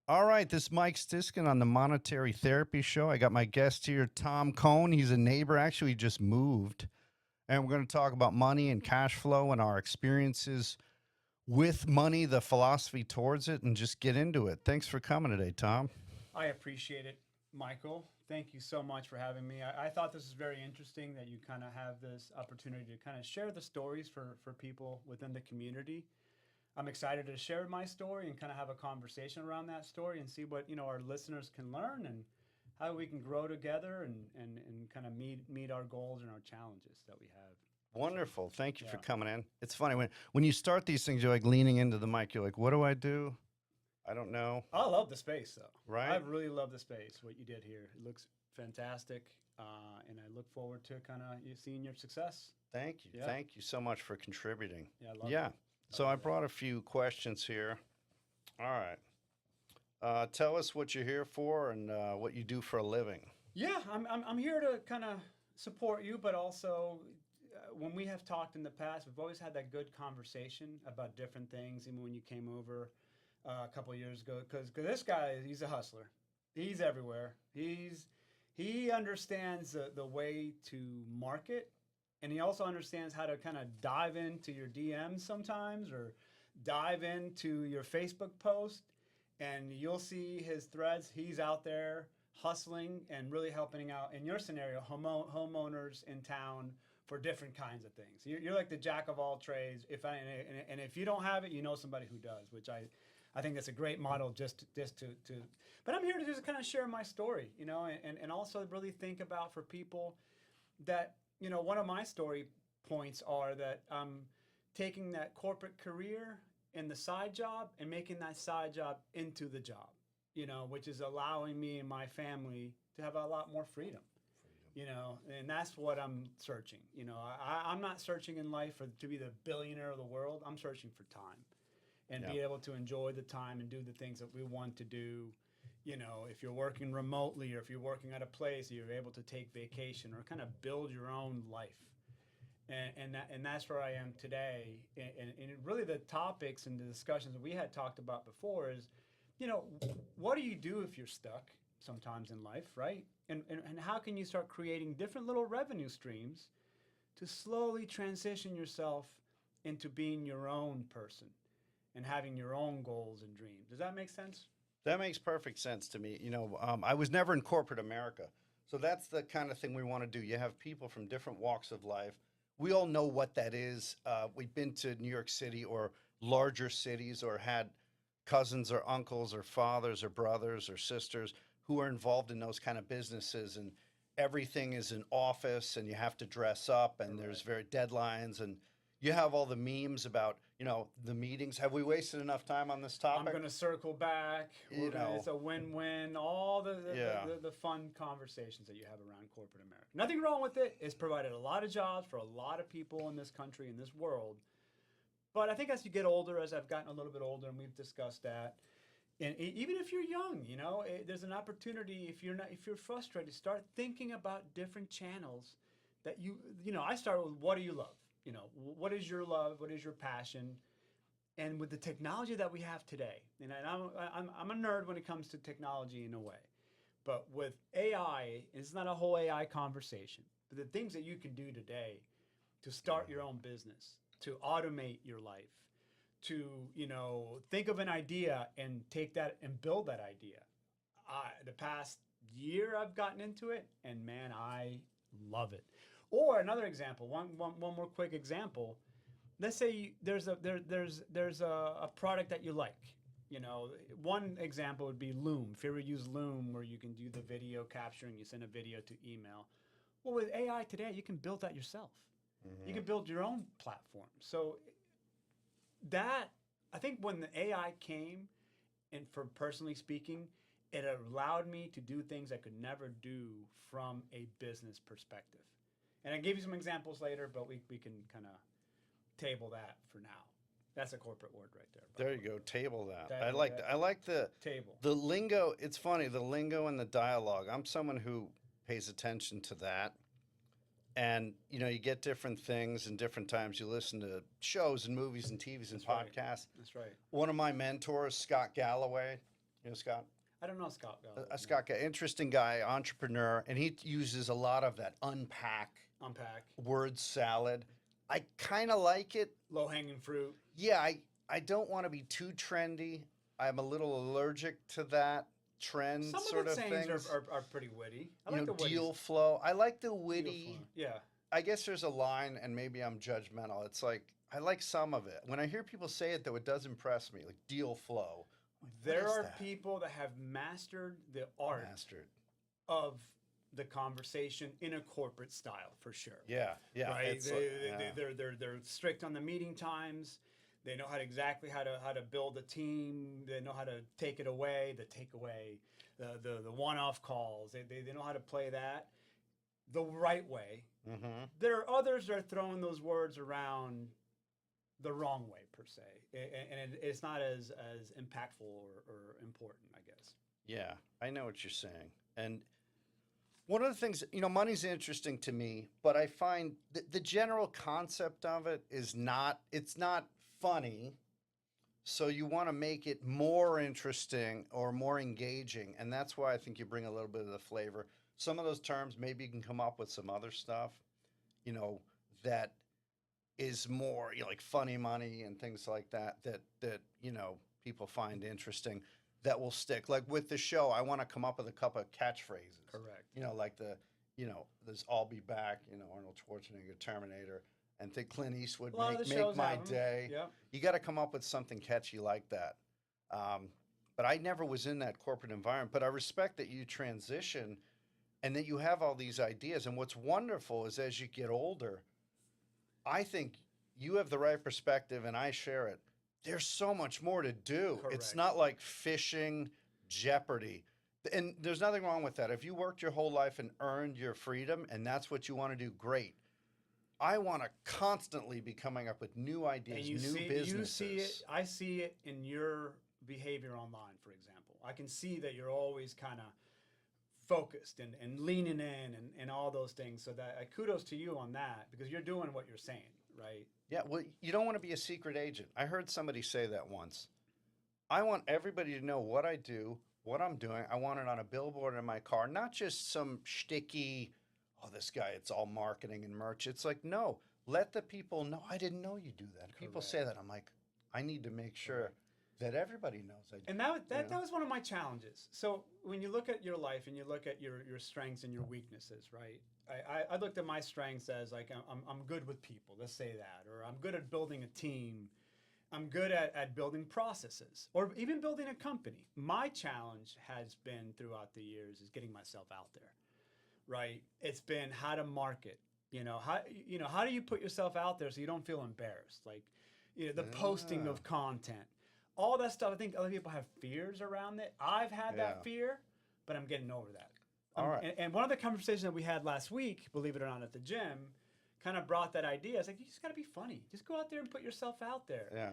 All right, this is Mike Stiskin on the Monetary Therapy Show. I got my guest here, Tom Kohn. He's a neighbor. Actually, he just moved. And we're going to talk about money and cash flow and our experiences with money, the philosophy towards it, and just get into it. Thanks for coming today, Tom. I appreciate it, Michael. Thank you so much for having me. I thought this was very interesting that you kind of have this opportunity to kind of share the stories for people within the community. I'm excited to share my story and kind of have a conversation around that story and see what our listeners can learn and how we can grow together and kind of meet our goals and our challenges that we have. So Wonderful. Thank you for yeah, coming in. It's funny when you start these things, you're like leaning into the mic. You're like, what do I do? I don't know. I love the space though. I Right? really love the space. What you did here, it looks fantastic, and I look forward to kind of seeing your success. Thank you. Yeah, Thank you so much for contributing. yeah, I love it. Yeah. I So I love it. brought a few questions here. All right. Tell us what you're here for and what you do for a living. Yeah, I'm here to kind of support you, but also when we have talked in the past, we've always had that good conversation about different things. Even when you came over a couple of years ago, because this guy, he's a hustler. He's everywhere. He understands the way to market, and he also understands how to kind of dive into your DMs sometimes, or dive into your Facebook post, and you'll see his threads. He's out there hustling and really helping out in your scenario, homeowners in town for different kinds of things. You're like the jack of all trades. And if you don't have it, you know somebody who does, which I think that's a great model just to. But I'm here to just kind of share my story, and also really think about for people that one of my story points are that I'm taking that corporate career and the side job and making that side job into the job, which is allowing me and my family to have a lot more freedom. And that's what I'm searching. I'm not searching in life to be the billionaire of the world. I'm searching for time and Yeah. be able to enjoy the time and do the things that we want to do. If you're working remotely or if you're working at a place, you're able to take vacation or kind of build your own life. And that's where I am today. And really the topics and the discussions that we had talked about before is, you know, what do you do if you're stuck sometimes in life, right? And how can you start creating different little revenue streams to slowly transition yourself into being your own person and having your own goals and dreams? Does that make sense? That makes perfect sense to me. I was never in corporate America. So that's the kind of thing we want to do. You have people from different walks of life. We all know what that is. We've been to New York City or larger cities or had cousins or uncles or fathers or brothers or sisters who are involved in those kind of businesses. And everything is an office and you have to dress up and there's Correct. very deadlines and you have all the memes about, the meetings. Have we wasted enough time on this I'm topic? gonna circle back. You It's know, a win-win. All yeah. the fun conversations that you have around corporate America. Nothing wrong with it. It's provided a lot of jobs for a lot of people in this country, in this world. But I think as you get older, as I've gotten a little bit older, and we've discussed that, and even if you're young, there's an opportunity. If you're frustrated, start thinking about different channels that I start with what do you love? What is your love? What is your passion? And with the technology that we have today, and I'm a nerd when it comes to technology in a way, but with AI, it's not a whole AI conversation. But the things that you can do today to start your own business, to automate your life, to think of an idea and take that and build that idea. The past year I've gotten into it, and man, I love it. Or another example, one more quick example. Let's say there's a product that you like. One example would be Loom. If you ever use Loom, where you can do the video capturing, you send a video to email. Well, with AI today, you can build that yourself. You Hmm. can build your own platform. So that I think when the AI came, and for personally speaking, it allowed me to do things I could never do from a business perspective. And I give you some examples later, but we can kind of table that for now. That's a corporate word right there, by There the you way. go. Table that. That, I like table. the lingo. It's funny, the lingo and the dialogue. I'm someone who pays attention to that. And you get different things and different times you listen to shows and movies and TVs and That's right. podcasts. That's right. One of my mentors, Scott Galloway, You know Scott? I don't know Scott. Scott, interesting guy, entrepreneur, and he uses a lot of that Unpack. word salad. I kind of like it. Low hanging fruit. Yeah, I don't want to be too trendy. I'm a little allergic to that trend Some sort of of the sayings things. are pretty witty. I You like know, the witty. deal flow. I like the Deal witty. flow. Yeah. I guess there's a line, and maybe I'm judgmental. It's like I like some of it. When I hear people say it, though, it does impress me. Like deal flow. Like, what There is are that? people that have mastered the art Mastered. of the conversation in a corporate style, for sure. Yeah, yeah. Right. It's like, yeah. They're strict on the meeting times. They know exactly how to build a team. They know how to take it away, the takeaway, the one-off calls. They know how to play that the right way. Mm-hmm. There are others that are throwing those words around the wrong way, per se, and it's not as impactful or important, I guess. Yeah, I know what you're saying. And one of the things, money's interesting to me, but I find the general concept of it is it's not funny. So you want to make it more interesting or more engaging. And that's why I think you bring a little bit of the flavor. Some of those terms, maybe you can come up with some other stuff, that is more like funny money and things like that people find interesting that will stick. Like with the show, I want to come up with a couple of catchphrases. Correct. Like there's "I'll be back," Arnold Schwarzenegger, Terminator, and think Clint Eastwood, A lot of the make shows my have 'em. day. Yep. You got to come up with something catchy like that. But I never was in that corporate environment. But I respect that you transition and that you have all these ideas. And what's wonderful is as you get older, I think you have the right perspective and I share it. There's so much more to do. It's Correct. not like fishing, Jeopardy. And there's nothing wrong with that. If you worked your whole life and earned your freedom and that's what you want to do, great. I want to constantly be coming up with new ideas, new businesses. You see it. I see it in your behavior online, for example. I can see that you're always kind of focused and leaning in and all those things. So that kudos to you on that because you're doing what you're saying, right? Yeah, well, you don't want to be a secret agent. I heard somebody say that once. I want everybody to know what I do, what I'm doing. I want it on a billboard in my car, not just some shticky, this guy, it's all marketing and merch. It's like, no, let the people know. I didn't know you do that. People say that. I'm like, I need to make sure that everybody knows I do. And that was one of my challenges. So when you look at your life and you look at your strengths and your weaknesses, right? I looked at my strengths as like I'm good with people, let's say that, or I'm good at building a team. I'm good at building processes or even building a company. My challenge has been throughout the years is getting myself out there, right? It's been how to market, how do you put yourself out there so you don't feel embarrassed? Like, the posting of content, all that stuff. I think other people have fears around it. I've had that fear, but I'm getting over that. All right. And one of the conversations that we had last week, believe it or not, at the gym, kind of brought that idea. It's like, you just got to be funny. Just go out there and put yourself out there. Yeah.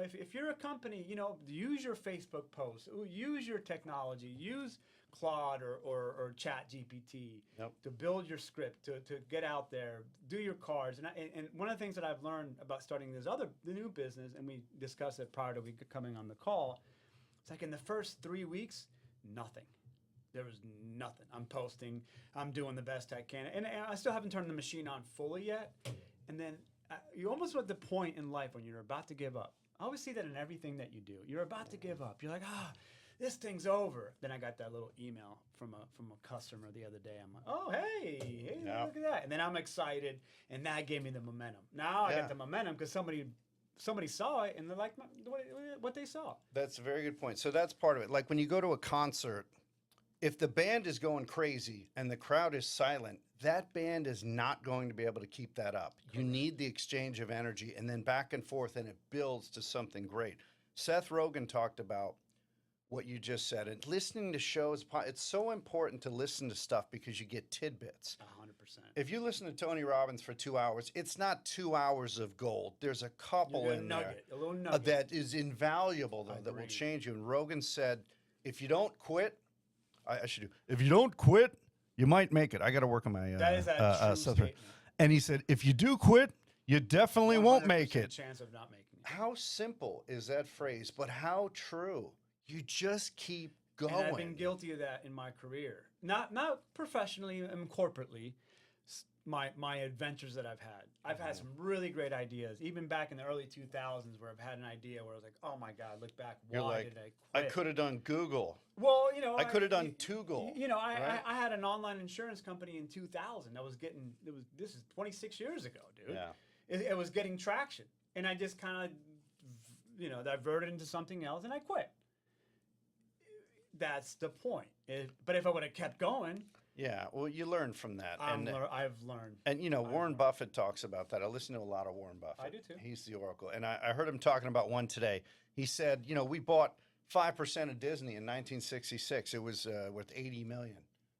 If you're a company, use your Facebook posts, use your technology, use Claude or Chat GPT to build your script, to get out there, do your cards. And one of the things that I've learned about starting the new business, and we discussed it prior to we coming on the call, it's like in the first 3 weeks, nothing. There was nothing. I'm posting. I'm doing the best I can. And I still haven't turned the machine on fully yet. And then you almost at the point in life when you're about to give up. I always see that in everything that you do. You're about to give up. You're like, this thing's over. Then I got that little email from a customer the other day. I'm like, oh, hey, look at that. And then I'm excited. And that gave me the momentum. Now I get the momentum because somebody saw it and they're like what they saw. That's a very good point. So that's part of it. Like when you go to a concert, if the band is going crazy and the crowd is silent, that band is not going to be able to keep that up. You need the exchange of energy and then back and forth, and it builds to something great. Seth Rogen talked about what you just said. And listening to shows, it's so important to listen to stuff because you get tidbits. 100%. If you listen to Tony Robbins for 2 hours, it's not 2 hours of gold. There's a couple in there a little nugget. that is invaluable, though, that will change you. And Rogan said, if you don't quit, I should do. If you don't quit, you might make it. I got to work on my. That is a true statement. And he said, if you do quit, you definitely won't make it. Chance of not making it. How simple is that phrase? But how true? You just keep going. And I've been guilty of that in my career. Not professionally and corporately. My adventures that I've had. I've had some really great ideas, even back in the early 2000s, where I've had an idea where I was like, "Oh my God, look back, You're why like, did I I quit?" could have done Google. Well, I could have done Toogle. Right? I had an online insurance company in 2000 that was getting this is 26 years ago, dude. Yeah. It was getting traction, and I just kind of diverted into something else, and I quit. That's the point. But if I would have kept going, Yeah, well, you learn from that. I've learned. And Warren Buffett talks about that. I listen to a lot of Warren Buffett. I do too. He's the oracle. And I heard him talking about one today. He said, we bought 5% of Disney in 1966. It was worth 80 million.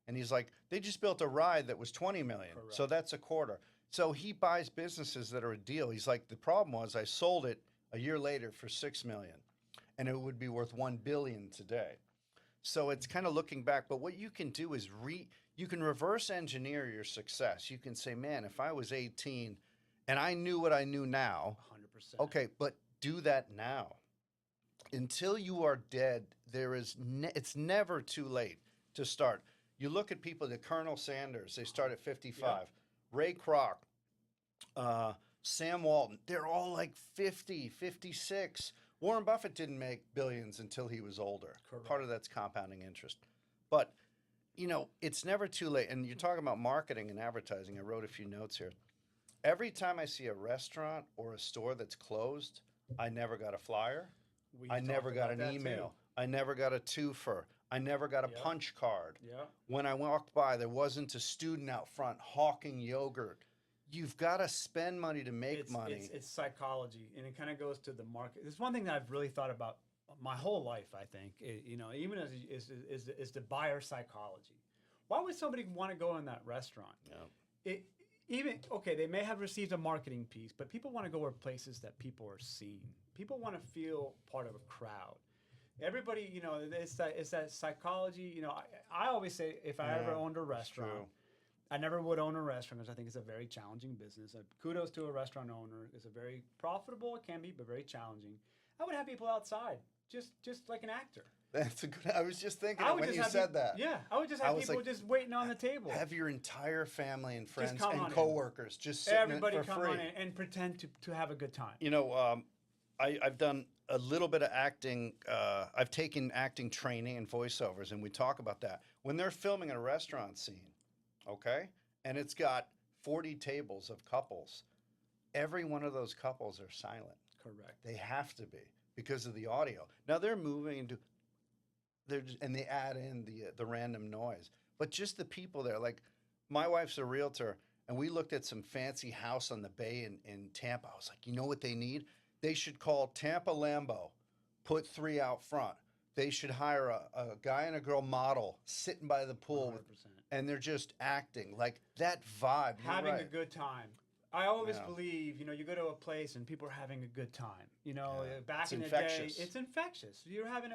And he's like, they just built a ride that was 20 million. Correct. So that's a quarter. So he buys businesses that are a deal. He's like, the problem was I sold it a year later for 6 million, and it would be worth 1 billion today. So it's kind of looking back. But what you can do is you can reverse engineer your success. You can say, man, if I was 18 and I knew what I knew now, 100%. okay, but do that now. Until you are dead, it's never too late to start. You look at people, the Colonel Sanders, they start at 55. Yep. Ray Kroc, Sam Walton, they're all like 50, 56. Warren Buffett didn't make billions until he was older. Correct. Part of that's compounding interest. But, it's never too late. And you're talking about marketing and advertising. I wrote a few notes here. Every time I see a restaurant or a store that's closed, I never got a flyer. I never got an email. I never got a twofer. I never got a punch card. Yeah. When I walked by, there wasn't a student out front hawking yogurt. You've got to spend money to make money. It's psychology, and it kind of goes to the market. There's one thing that I've really thought about my whole life. I think, even as is the buyer psychology. Why would somebody want to go in that restaurant? Yeah. They may have received a marketing piece, but people want to go where places that people are seen. People want to feel part of a crowd. Everybody, it's that psychology. I always say if I ever owned a restaurant. True. I never would own a restaurant because I think it's a very challenging business. Kudos to a restaurant owner. It's a very profitable, it can be, but very challenging. I would have people outside, just like an actor. That's a good. I was just thinking when you said that. Yeah, I would just have people just waiting on the table. Have your entire family and friends come and on coworkers just sitting Everybody in for come free. on in and pretend to have a good time. I've done a little bit of acting. I've taken acting training and voiceovers, and we talk about that. When they're filming a restaurant scene, okay, and it's got 40 tables of couples, every one of those couples are silent. Correct. They have to be because of the audio. Now they're moving and they add in the random noise, but just the people there. Like my wife's a realtor, and we looked at some fancy house on the bay in Tampa. I was like, you know what they need? They should call Tampa Lambo, put 3 out front. They should hire a guy and a girl model sitting by the pool, 100%. and they're just acting like that vibe. Having a good time. I always believe, you go to a place and people are having a good time. Back It's in infectious. the day, it's infectious.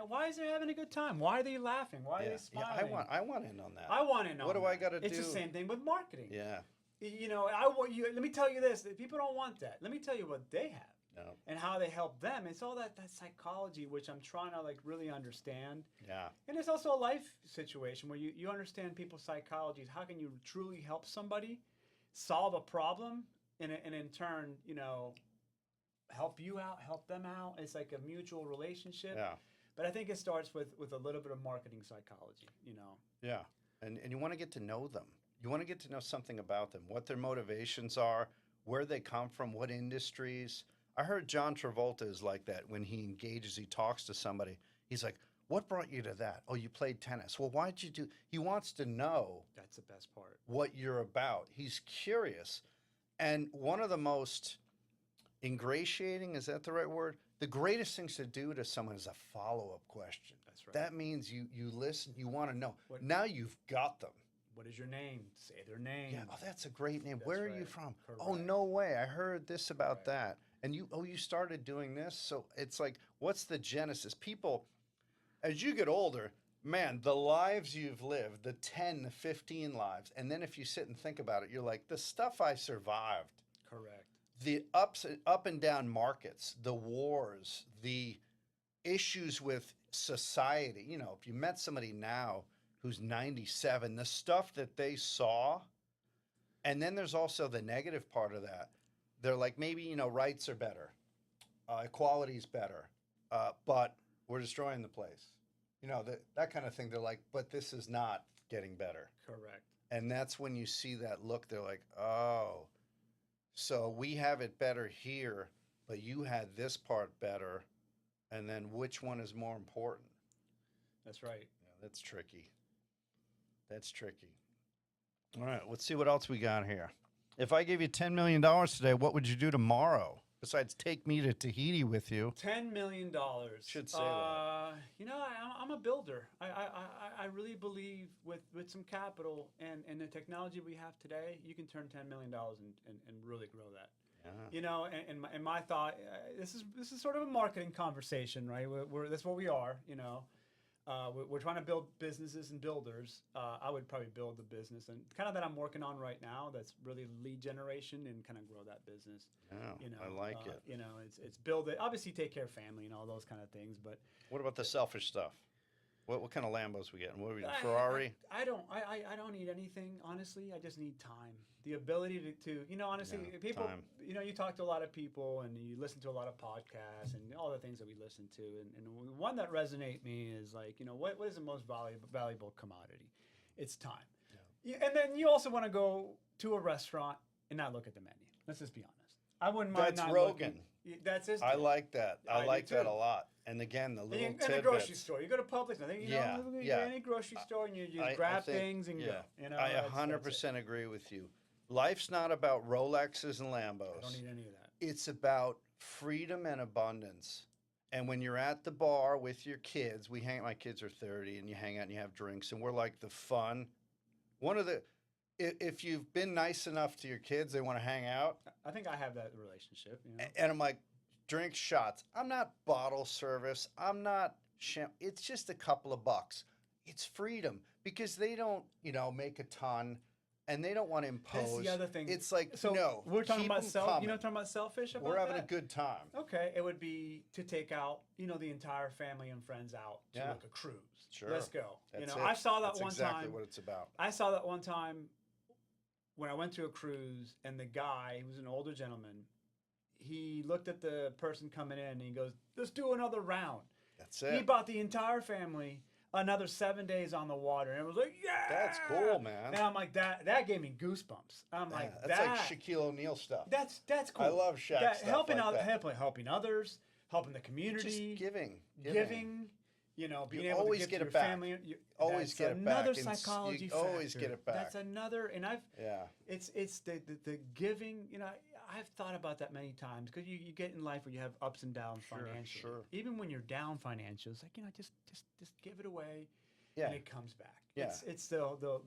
Why is they having a good time? Why are they laughing? Why are they smiling? Yeah, I want in on that. I want in on What do that. I got to do? It's the same thing with marketing. Yeah. I want you. Let me tell you this: people don't want that. Let me tell you what they have. No. And how they help them. It's all that psychology, which I'm trying to really understand. Yeah. And it's also a life situation where you understand people's psychologies. How can you truly help somebody solve a problem and in turn, help you out, help them out? It's like a mutual relationship. Yeah. But I think it starts with a little bit of marketing psychology, Yeah. And you want to get to know them. You want to get to know something about them, what their motivations are, where they come from, what industries. I heard John Travolta is like that when he engages, he talks to somebody. He's like, what brought you to that? Oh, you played tennis. Well, why'd you do? He wants to know. That's the best part. What you're about. He's curious. And one of the most ingratiating, is that the right word? The greatest things to do to someone is a follow-up question. That's right. That means you listen, you want to know. Now you've got them. What is your name? Say their name. Yeah, oh, that's a great name. That's Where are right. you from? Correct. Oh, no way. I heard this about Right. that. And you started doing this? So it's like, what's the genesis? People, as you get older, man, the lives you've lived, the 10, the 15 lives, and then if you sit and think about it, you're like, the stuff I survived, Correct. the up and down markets, the wars, the issues with society. You know, if you met somebody now who's 97, the stuff that they saw, and then there's also the negative part of that. They're like, maybe, you know, rights are better, equality's better, but we're destroying the place. You know, that kind of thing. They're like, but this is not getting better. Correct. And that's when you see that look, they're like, oh, so we have it better here, but you had this part better. And then which one is more important? That's right. Yeah, that's tricky. That's tricky. All right, let's see what else we got here. If I gave you $10 million today, what would you do tomorrow? Besides take me to Tahiti with you. $10 million. Should say that. You know, I'm a builder. I really believe with some capital and the technology we have today, you can turn $10 million and really grow that. Yeah. You know, and my thought, this is sort of a marketing conversation, right? That's what we are. You know, we're trying to build businesses and builders. I would probably build the business and kind of that I'm working on right now. That's really lead generation and kind of grow that business. Yeah, You know, I like it. You know, it's build it. Obviously, take care of family and all those kind of things. But What about the selfish stuff? What kind of Lambos we getting? What are we, Ferrari? I don't need anything, honestly. I just need time. The ability to you know, honestly, Yeah, people, time. you know, you talk to a lot of people and you listen to a lot of podcasts and all the things that we listen to. And one that resonate me is like, you know, what is the most valuable commodity? It's time. And then you also want to go to a restaurant and not look at the menu. Let's just be honest. I wouldn't mind That's not Rogan. looking. That's his. I like that. I I do like that too. a lot. And again, the little And tidbits. a grocery store. You go to Publix. I think you Yeah, know, you yeah. go to any grocery store and you just I grab think- things and yeah. go. You know, I that's 100% agree with you. Life's not about Rolexes and I Lambos. don't need any of that. It's about freedom and abundance. And when you're at the bar with your kids, my kids are 30, and you hang out and you have drinks, and we're like the fun. If you've been nice enough to your kids, they want to hang out. I think I have that relationship. You know? And I'm like, drink shots. I'm not bottle service. I'm not, it's just a couple of bucks. It's freedom because they don't, you know, make a ton. And they don't want to impose. That's the other thing. It's like, So no, we're talking keep about them coming. You know, talking about selfish about We're having that? a good time. Okay, it would be to take out, you know, the entire family and friends out to Yeah. like a cruise. Sure. Let's go. That's you know, it. I saw that That's one exactly time. what it's about. I saw that one time when I went to a cruise, and the guy, he was an older gentleman, he looked at the person coming in and he goes, "Let's do another round." That's He it. bought the entire family another 7 days on the water, and it was like, yeah, That's cool, man. And I'm like, that gave me goosebumps. I'm Yeah, like, that's like Shaquille O'Neal stuff. that's cool. I love Shaq stuff helping like out, that. helping others, helping the Just community, giving. you know, being You able always to give get to your it back. family. Always That's get it back. another And psychology you factor. always get it back. That's another, and Yeah. it's the giving. You know, I've thought about that many times because you get in life where you have ups and downs Sure, financially. sure. Even when you're down financially, it's like, you know, just give it away, Yeah. and it comes back. Yeah. It's the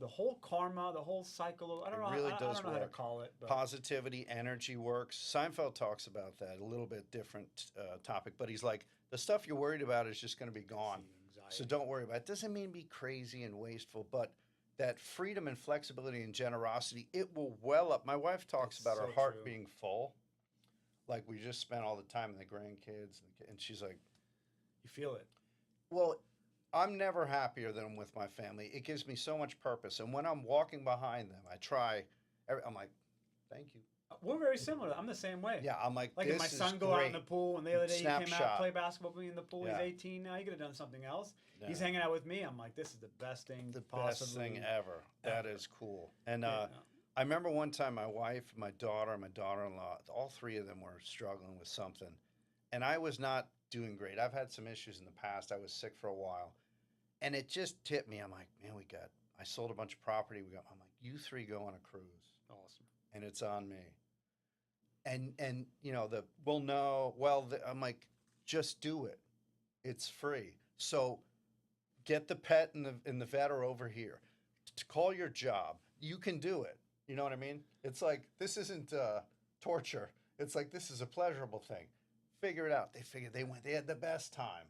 whole karma, the whole cycle. I don't know. really I does don't know how to work. call it. But Positivity, energy works. Seinfeld talks about that, a little bit different topic, but he's like, the stuff you're worried about is just going to be gone. anxiety. So don't worry about it. It doesn't mean be crazy and wasteful, but that freedom and flexibility and generosity, it will well up. My wife talks It's about her so heart true. being full. Like we just spent all the time with the grandkids, and she's like, You feel it. well, I'm never happier than with my family. It gives me so much purpose. And when I'm walking behind them, I'm like, thank you. We're very similar. I'm the same way. Yeah, I'm like, Like this if my is son go out in great. the pool, and the other day he came out Snapshot. play basketball with me in the pool. Yeah. He's 18 now. He could have done something else. Yeah. He's hanging out with me. I'm like, this is the best thing. The possibly. best thing ever. That ever. is cool. And Yeah. I remember one time my wife, my daughter, and my daughter-in-law, all three of them were struggling with something. And I was not doing great. I've had some issues in the past. I was sick for a while. And it just tipped me. I'm like, man, I sold a bunch of property. I'm like, you three go on a cruise. Awesome. And it's on me. And you know, I'm like, just do it. It's free. So get the pet and the vet are over here. To call your job. You can do it. You know what I mean? It's like, this isn't torture. It's like, this is a pleasurable thing. Figure it out. They had the best time.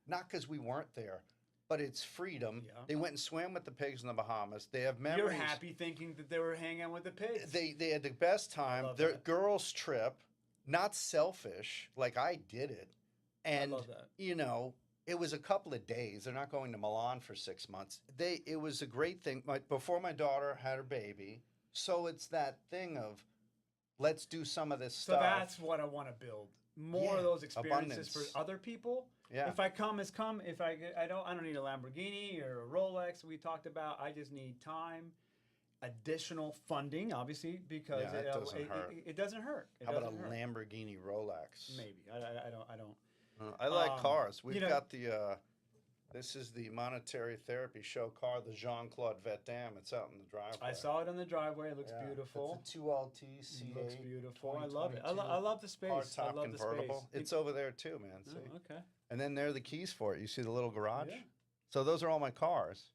Not because we weren't there, but it's freedom. Yeah. They went and swam with the pigs in the Bahamas. They have memories. You're happy thinking that they were hanging out with the pigs. They had the best time. love Their that. girls' trip, not selfish, like I did it, And, love that. you know, it was a couple of days. They're not going to Milan for 6 months. It was a great thing. Before my daughter had her baby. So it's that thing of let's do some of this So stuff. that's what I want to build. More Yeah, of those experiences abundance. for other people. Yeah. If I come, is come. If I don't need a Lamborghini or a Rolex. We talked about. I just need time, additional funding, obviously, because Yeah, that doesn't hurt. It doesn't hurt. It How about doesn't a hurt. Lamborghini Rolex? Maybe I don't. I like cars. We've you know- got the. This is the monetary therapy show car, the Jean-Claude Van Damme. It's out in the driveway. I saw it on the driveway. It looks Yeah, beautiful. It's a 2LT C8. It looks beautiful. I love it. I love the space. Hardtop I love convertible. the space. It's over there too, man. See? Oh, okay. And then there are the keys for it. You see the little garage? Yeah. So those are all my cars,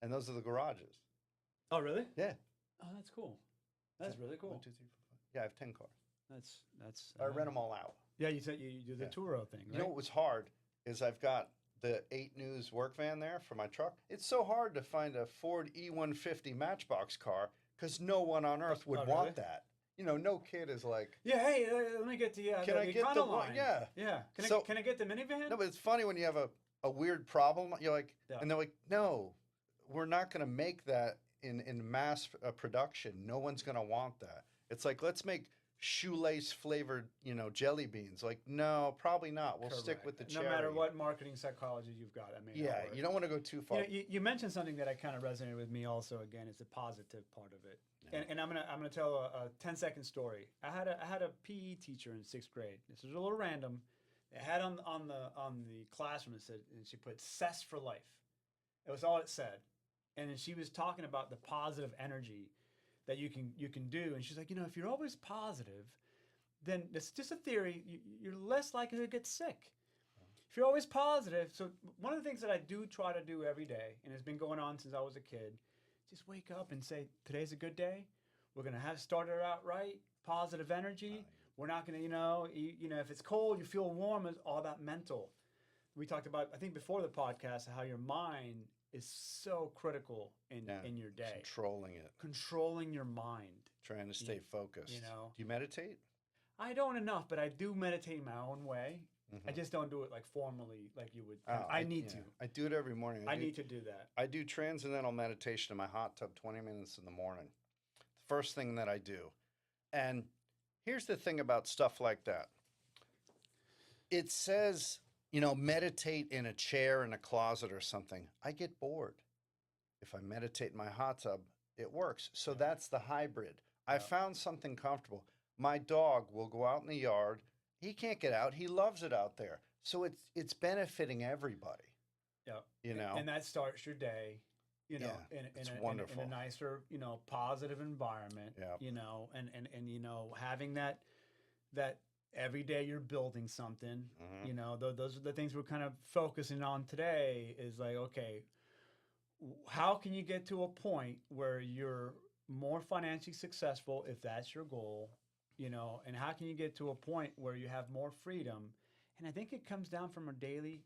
and those are the garages. Oh, really? Yeah. Oh, that's cool. That's really cool. 1, 2, 3, 4, 5. Yeah, I have 10 cars. That's. I rent them all out. Yeah, you said you do the Yeah. Turo thing, right? You know what was hard is I've got the 8 News work van there for my truck. It's so hard to find a Ford E150 Matchbox car because no one on earth would Oh, want really? that. You know, no kid is like, Yeah, hey, let me get the Can I get Econo the one- line. yeah. Yeah. Can I get the minivan? no, but it's funny when you have a weird problem. You're like, Yeah. and they're like, no, we're not going to make that in mass production. No one's going to want that. It's like, let's make shoelace flavored, jelly beans. Like, no, probably not. We'll stick with the Correct. cherry. No matter what marketing psychology you've got, I mean. Yeah, you don't want to go too far. You mentioned something that I kind of resonated with me also. Again, it's the positive part of it. Yeah. And I'm gonna tell a 10-second story. I had a PE teacher in 6th grade. This was a little random. It had on the classroom, it said, and she put "cess for life." It was all it said. And then she was talking about the positive energy that you can do. And she's like, if you're always positive, then it's just a theory. You're less likely to get sick. If you're always positive. So one of the things that I do try to do every day, and it's been going on since I was a kid, just wake up and say, today's a good day. We're going to have started out right. Positive energy. We're not going to, if it's cold, you feel warm. It's all about mental. We talked about, I think before the podcast, how your mind is so critical in your day. Controlling your mind. Trying to stay focused. Do you meditate? I don't enough, but I do meditate in my own way. Mm-hmm. I just don't do it like formally, like you would. Oh, I need to. I do it every morning. I need to do that. I do transcendental meditation in my hot tub 20 minutes in the morning. The first thing that I do. And here's the thing about stuff like that. It says, meditate in a chair in a closet or something. I get bored. If I meditate in my hot tub, it works. So that's the hybrid. I found something comfortable. My dog will go out in the yard. He can't get out. He loves it out there. So it's benefiting everybody. Yeah. And that starts your day, in wonderful. in a nicer, positive environment. Yeah. And having that every day you're building something. Mm-hmm. Those are the things we're kind of focusing on today. Is like, okay, how can you get to a point where you're more financially successful if that's your goal? And how can you get to a point where you have more freedom? And I think it comes down from the daily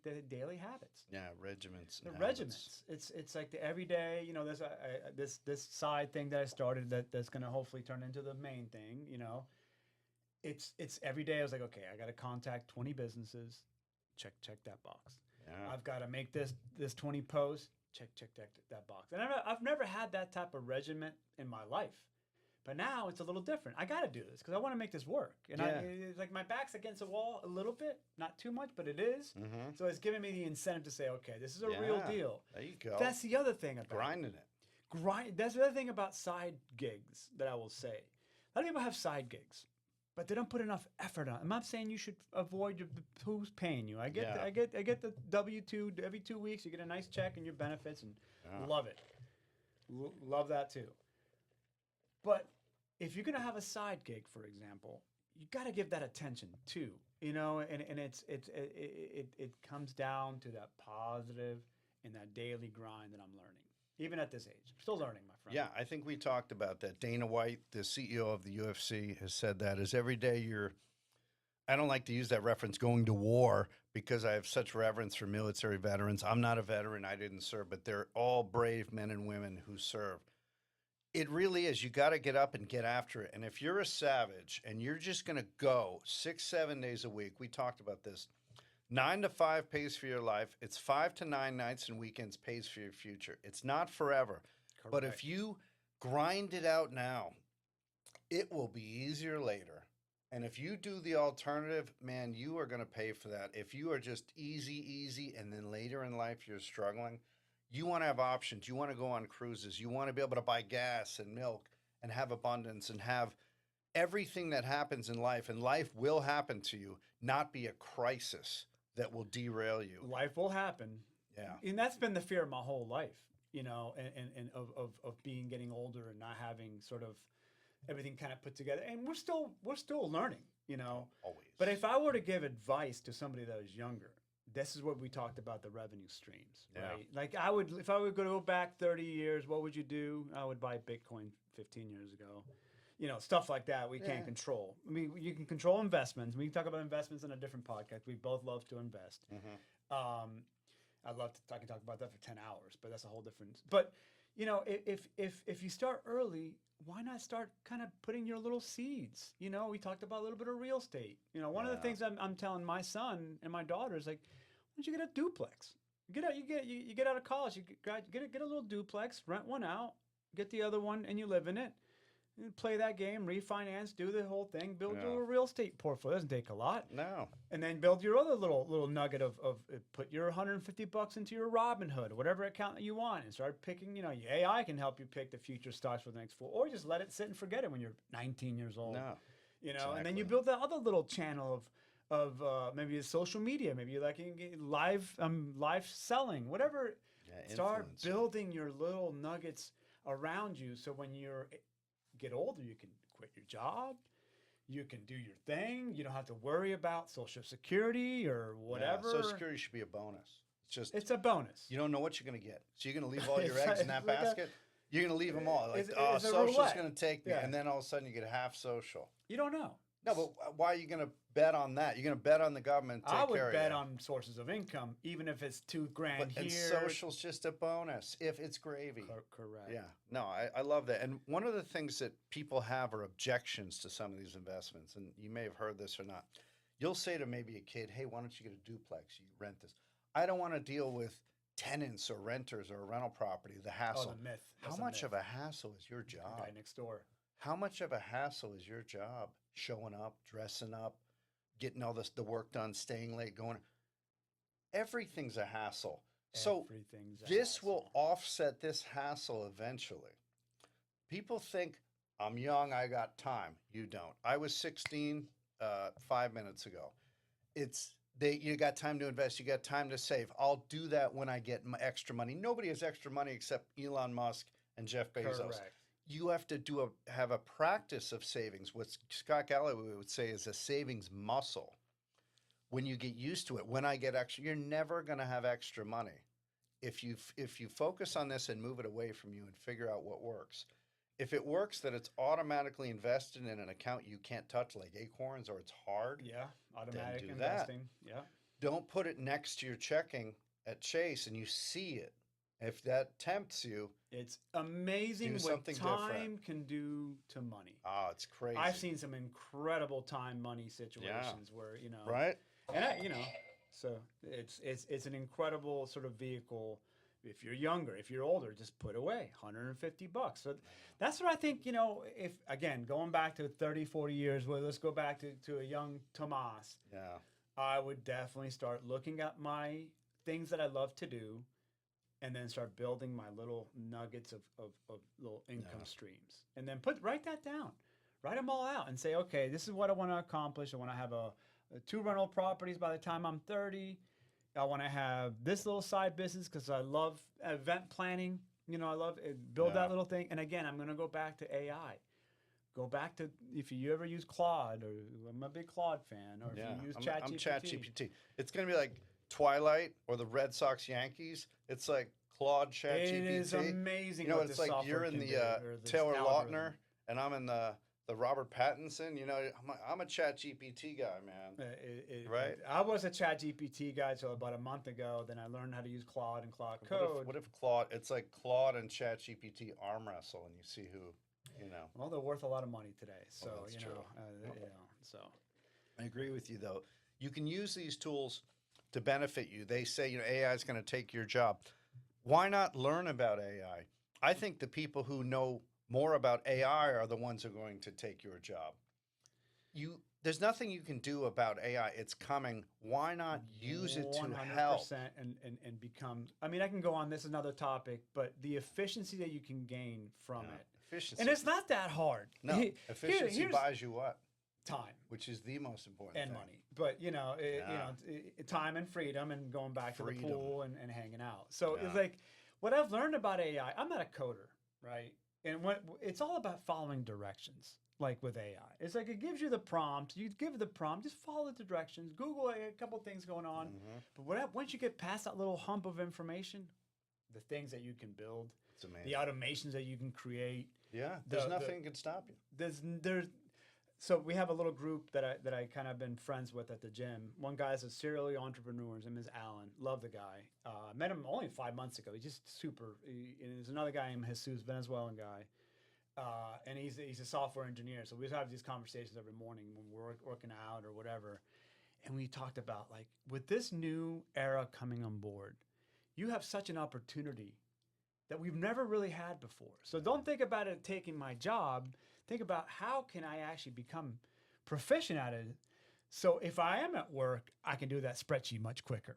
habits. Yeah, regiments. The regiments. It's like the everyday. There's this side thing that I started that's going to hopefully turn into the main thing. It's every day. I was like, okay, I got to contact 20 businesses. Check that box. Yeah. I've got to make this 20 posts. Check that box. And I've never had that type of regiment in my life. But now it's a little different. I got to do this because I want to make this work. And it's like my back's against the wall a little bit, not too much, but it is. Mm-hmm. So it's giving me the incentive to say, okay, this is a real deal. There you go. That's the other thing about grinding it. That's the other thing about side gigs that I will say. A lot of people have side gigs, but they don't put enough effort on. I'm not saying you should avoid who's paying you. I get the W-2 every 2 weeks. You get a nice check and your benefits, and love it. Love that too. But if you're gonna have a side gig, for example, you got to give that attention too. And it comes down to that positive and that daily grind that I'm learning, even at this age. I'm still learning, my friend. Yeah, I think we talked about that. Dana White, the CEO of the UFC, has said that is every day I don't like to use that reference, going to war, because I have such reverence for military veterans. I'm not a veteran. I didn't serve, but they're all brave men and women who serve. It really is. You got to get up and get after it. And if you're a savage and you're just going to go 6-7 days a week, we talked about this, 9 to 5 pays for your life. It's 5 to 9 nights and weekends pays for your future. It's not forever. But if Correct. you grind it out now, it will be easier later. And if you do the alternative, man, you are going to pay for that. If you are just easy, and then later in life you're struggling, you want to have options. You want to go on cruises. You want to be able to buy gas and milk and have abundance and have everything that happens in life. And life will happen to you, not be a crisis that will derail you. Life will happen. Yeah. And that's been the fear of my whole life, and of getting older and not having sort of everything kind of put together. And we're still learning, Always. But if I were to give advice to somebody that was younger, this is what we talked about, the revenue streams, Yeah. right? Like if I would go back 30 years, what would you do? I would buy Bitcoin 15 years ago. Stuff like that we can't control. I mean, you can control investments. We can talk about investments in a different podcast. We both love to invest. I can talk about that for 10 hours, but that's a whole different. But if you start early, why not start kind of putting your little seeds? We talked about a little bit of real estate. One of the things I'm telling my son and my daughter is like, why don't you get a duplex? You get out of college, you get a little duplex, rent one out, get the other one, and you live in it. Play that game, refinance, do the whole thing, build your real estate portfolio. It doesn't take a lot. No. And then build your other little nugget of put your $150 into your Robinhood, whatever account that you want, and start picking. Your AI can help you pick the future stocks for the next 4, or just let it sit and forget it when you're 19 years old. No. And then you build that other little channel of maybe a social media, maybe you like live selling, whatever. Yeah, Start influencer. building your little nuggets around you, so when you're get older, you can quit your job, you can do your thing, you don't have to worry about Social Security or whatever. Yeah, Social Security should be a bonus. It's a bonus. You don't know what you're going to get. So you're going to leave all your It's eggs in that like basket? You're going to leave them all. Like, it's a Social's roulette. going to take me. Yeah. And then all of a sudden you get half Social. You don't know. No, but why are you going to bet on that? You're going to bet on the government to take I would care bet of you. on sources of income, even if it's $2,000 And here. Social's just a bonus if it's gravy. Correct. Yeah, no, I love that. And one of the things that people have are objections to some of these investments. And you may have heard this or not. You'll say to maybe a kid, hey, why don't you get a duplex? You rent this. I don't want to deal with tenants or renters or a rental property, the hassle. Oh, the myth. How much of a hassle is your job? Guy next door. How much of a hassle is your job? Showing up, dressing up, getting all the work done, staying late, going. Everything's a hassle. So this will offset this hassle eventually. People think, I'm young, I got time. You don't. I was 16 5 minutes ago. You got time to invest. You got time to save. I'll do that when I get my extra money. Nobody has extra money except Elon Musk and Jeff Bezos. Correct. You have to have a practice of savings. What Scott Galloway would say is a savings muscle. When you get used to it, when I get extra, you're never going to have extra money. If you focus on this and move it away from you and figure out what works. If it works that it's automatically invested in an account you can't touch like Acorns or it's hard. Yeah, automatic do investing. Yeah. Don't put it next to your checking at Chase and you see it. If that tempts you, it's amazing what something time different. Can do to money. Oh, it's crazy. I've seen some incredible time money situations where right, and so it's an incredible sort of vehicle. If you're younger, if you're older, just put away $150. So that's what I think. If again going back to 30, 40 years, well, let's go back to a young Tomas. Yeah, I would definitely start looking at my things that I love to do. And then start building my little nuggets of little income streams. And then write that down. Write them all out and say, okay, this is what I want to accomplish. I want to have a 2 rental properties by the time I'm 30. I want to have this little side business because I love event planning. I love build that little thing. And again, I'm going to go back to AI. Go back to if you ever use Claude, or I'm a big Claude fan, or if you use ChatGPT. I'm ChatGPT. It's going to be like Twilight or the Red Sox Yankees. It's like Claude ChatGPT. It is amazing. It's like you're in the Taylor Lautner and I'm in the Robert Pattinson. I'm a ChatGPT guy, man. Right? I was a ChatGPT guy until about a month ago. Then I learned how to use Claude and Claude Code. What if Claude? It's like Claude and ChatGPT arm wrestle, and you see who. Well, they're worth a lot of money today, so that's true. so. I agree with you, though. You can use these tools to benefit you. They say, AI is going to take your job. Why not learn about AI? I think the people who know more about AI are the ones who are going to take your job. There's nothing you can do about AI. It's coming. Why not use it to help? 100% and become. I mean, I can go on. This is another topic, but the efficiency that you can gain from it, Efficiency. and it's not that hard. No, efficiency here's buys you what? time Which is the most important and thing. money. But time and freedom, and going back to the pool and hanging out. So it's like what I've learned about AI. I'm not a coder, right? And it's all about following directions. Like with AI, it's like it gives you the prompt. You give it the prompt, just follow the directions. Google a couple things going on. But once you get past that little hump of information, the things that you can build, it's amazing. The automations that you can create. Yeah, there's nothing that can stop you. There's so we have a little group that I kind of been friends with at the gym. One guy's a serial entrepreneur. His name is Alan. Love the guy. Met him only 5 months ago. He's just super. And there's another guy named Jesus, Venezuelan guy. And he's a software engineer. So we have these conversations every morning when we're working out or whatever. And we talked about, like, with this new era coming on board, you have such an opportunity that we've never really had before. So don't think about it taking my job. Think about how can I actually become proficient at it. So if I am at work, I can do that spreadsheet much quicker.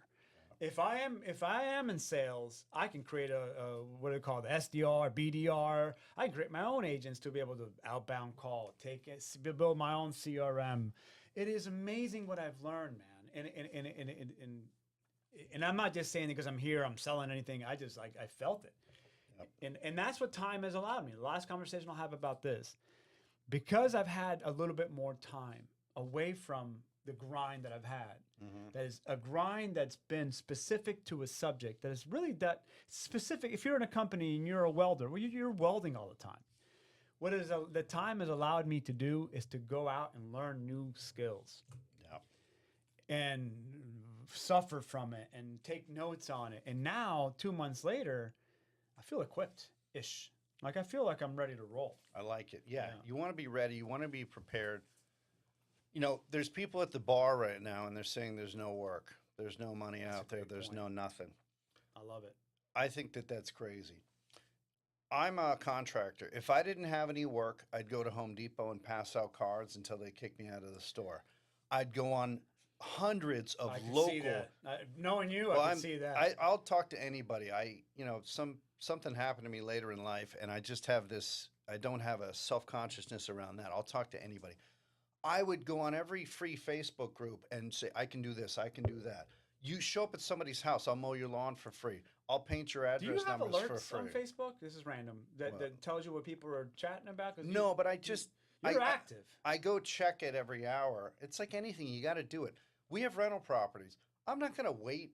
If I am in sales, I can create a what do they call it, SDR, BDR. I can create my own agents to be able to outbound call, build my own CRM. It is amazing what I've learned, man. And I'm not just saying it because I'm here, I'm selling anything. I felt it. Yep. And that's what time has allowed me. The last conversation I'll have about this, because I've had a little bit more time away from the grind that I've had. That is a grind that's been specific to a subject that is really that specific. If you're in a company and you're a welder, well, you're welding all the time. What the time has allowed me to do is to go out and learn new skills. Yep. And suffer from it and take notes on it. And now, 2 months later, I feel equipped-ish. Like I feel like I'm ready to roll. I like it. Yeah. You want to be ready. You want to be prepared. There's people at the bar right now, and they're saying there's no work. There's no money out there. There's no nothing. I love it. I think that's crazy. I'm a contractor. If I didn't have any work, I'd go to Home Depot and pass out cards until they kick me out of the store. I'd go on hundreds of local. See that. Knowing you, I can see that. I'll talk to anybody. Something happened to me later in life, and I just have this. I don't have a self-consciousness around that. I'll talk to anybody. I would go on every free Facebook group and say, I can do this, I can do that. You show up at somebody's house, I'll mow your lawn for free. I'll paint your address numbers for free. Do you have alerts on Facebook? This is random. That tells you what people are chatting about? No, but you're active. I go check it every hour. It's like anything, you got to do it. We have rental properties. I'm not going to wait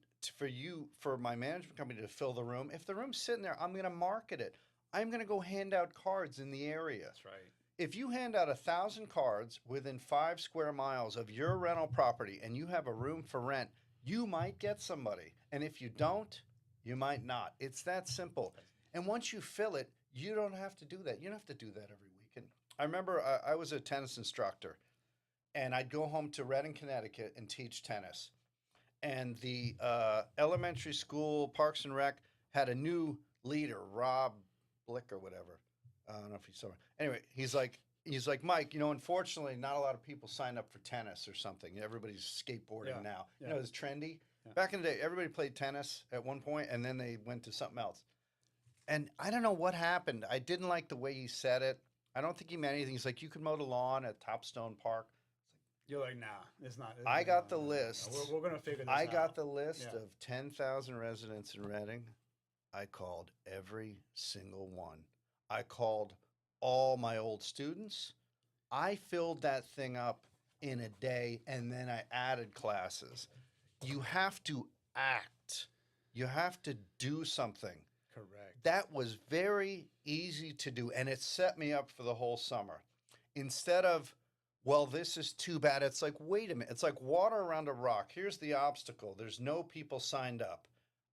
for my management company to fill the room. If the room's sitting there, I'm going to market it. I'm going to go hand out cards in the area. That's right. If you hand out 1,000 cards within 5 square miles of your rental property and you have a room for rent, you might get somebody. And if you don't, you might not. It's that simple. And once you fill it, you don't have to do that. You don't have to do that every weekend. I remember I was a tennis instructor, and I'd go home to Redding, Connecticut, and teach tennis. And the elementary school, Parks and Rec, had a new leader, Rob Blick or whatever. I don't know if you saw it. Anyway, he's like, Mike, unfortunately, not a lot of people sign up for tennis or something. Everybody's skateboarding now. Yeah. It's trendy. Yeah. Back in the day, everybody played tennis at one point, and then they went to something else. And I don't know what happened. I didn't like the way he said it. I don't think he meant anything. He's like, you could mow the lawn at Topstone Park. You're like, nah, it's not. I got the list. No, we're going to figure this out. I got the list of 10,000 residents in Redding. I called every single one. I called all my old students. I filled that thing up in a day, and then I added classes. You have to act. You have to do something. Correct. That was very easy to do, and it set me up for the whole summer. Instead of, well, this is too bad, it's like, wait a minute. It's like water around a rock. Here's the obstacle. There's no people signed up.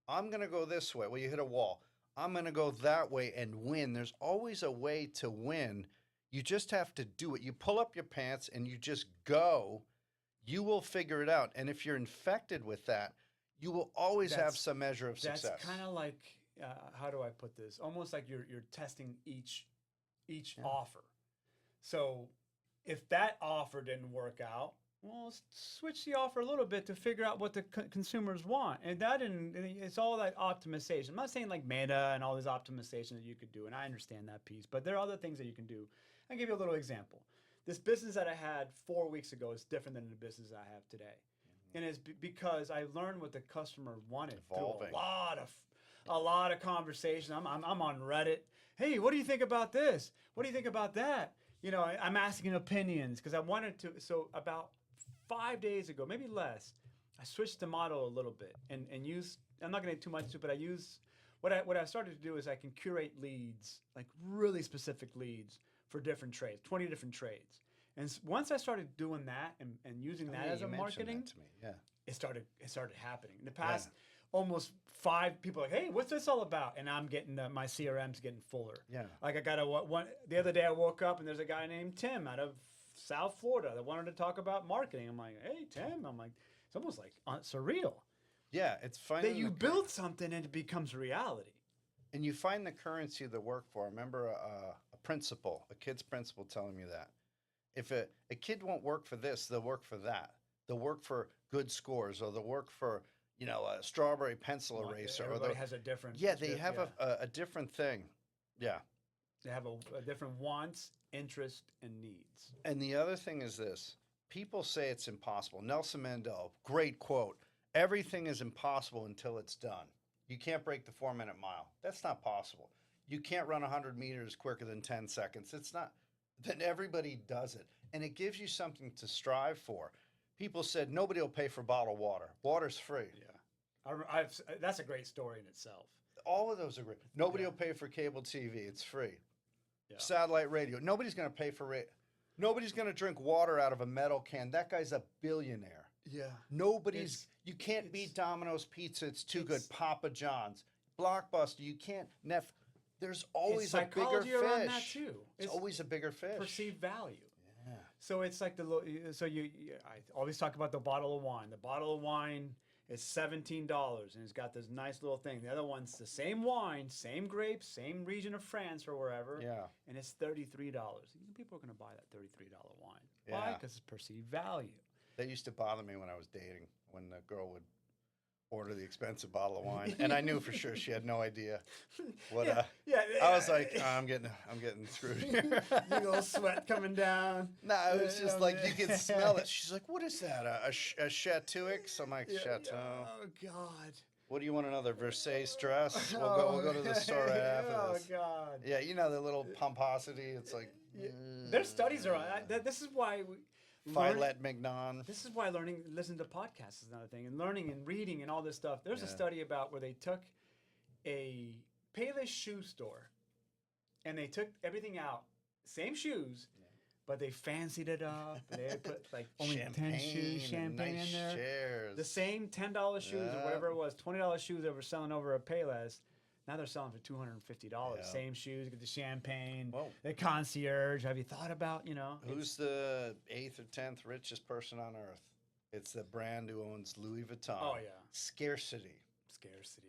I'm going to go this way. Well, you hit a wall. I'm going to go that way and win. There's always a way to win. You just have to do it. You pull up your pants and you just go. You will figure it out. And if you're infected with that, you will always have That's- some measure of That's success. kind of like how do I put this? Almost like you're testing each Yeah. offer. So if that offer didn't work out, well, switch the offer a little bit to figure out what the consumers want, and it's all that optimization. I'm not saying like meta and all this optimization that you could do, and I understand that piece, but there are other things that you can do. I'll give you a little example. This business that I had 4 weeks ago is different than the business I have today, and it's because I learned what the customer wanted Evolving. through a lot of conversation. I'm on Reddit. Hey, what do you think about this? What do you think about that? You know, I'm asking opinions because I wanted to. So about 5 days ago, maybe less, I switched the model a little bit and used. I'm not going to get too much into it, but I use what I started to do is I can curate leads, like really specific leads for different trades, 20 different trades. And once I started doing that and using that as you a mentioned marketing, that to me. Yeah. it started happening. In the past, almost 5 people like, hey, what's this all about? And I'm getting my CRM's getting fuller. Yeah. Like I got one the other day. I woke up and there's a guy named Tim out of South Florida that wanted to talk about marketing. I'm like, hey, Tim. I'm like, it's almost like surreal Yeah, it's finding that you build something and it becomes reality. and you find the currency to work for. I remember a principal, a kid's principal, telling me that if a kid won't work for this, they'll work for that. They'll work for good scores, or they'll work for a strawberry pencil eraser. Everybody has a different. Yeah, they have a different thing. Yeah. They have a different wants, interest, and needs. And the other thing is this: people say it's impossible. Nelson Mandela, great quote. Everything is impossible until it's done. You can't break the 4-minute mile. That's not possible. You can't run 100 meters quicker than 10 seconds. It's not. Then everybody does it. And it gives you something to strive for. People said nobody will pay for bottled water. Water's free. Yeah. That's a great story in itself. All of those are great. Nobody Yeah. will pay for cable TV. It's free. Yeah. Satellite radio. Nobody's going to pay for it. Nobody's going to drink water out of a metal can. That guy's a billionaire. Yeah. Nobody's. You can't beat Domino's Pizza. It's too good. Papa John's, Blockbuster. You can't. There's always a bigger fish. Around that too. It's always a bigger fish. Perceived value. Yeah. So it's like I always talk about the bottle of wine. The bottle of wine is $17, and it's got this nice little thing. The other one's the same wine, same grapes, same region of France or wherever. Yeah. And it's $33. People are going to buy that $33 wine. Yeah. Why? Because it's perceived value. That used to bother me when I was dating, when the girl would order the expensive bottle of wine, and I knew for sure she had no idea what. I was like, I'm getting screwed here. You little sweat coming down. No, it was just like you could smell it. She's like, "What is that? A Chateauix?" I'm like, "Chateau." Oh God. What do you want? Another Versailles dress? We'll go to the store right after this. Oh God. Yeah, the little pomposity. It's like There's studies around that. This is why Violet Mignon. This is why listening to podcasts is another thing, and learning and reading and all this stuff. There's a study about where they took a Payless shoe store, and they took everything out, same shoes, but they fancied it up. They put like only 10 shoes, champagne nice in there. Chairs. The same $10 shoes or whatever it was, $20 shoes that were selling over at Payless. Now they're selling for $250. Yeah. Same shoes, get the champagne, Whoa. the concierge. Have you thought about, Who's the 8th or 10th richest person on earth? It's the brand who owns Louis Vuitton. Oh, yeah. Scarcity.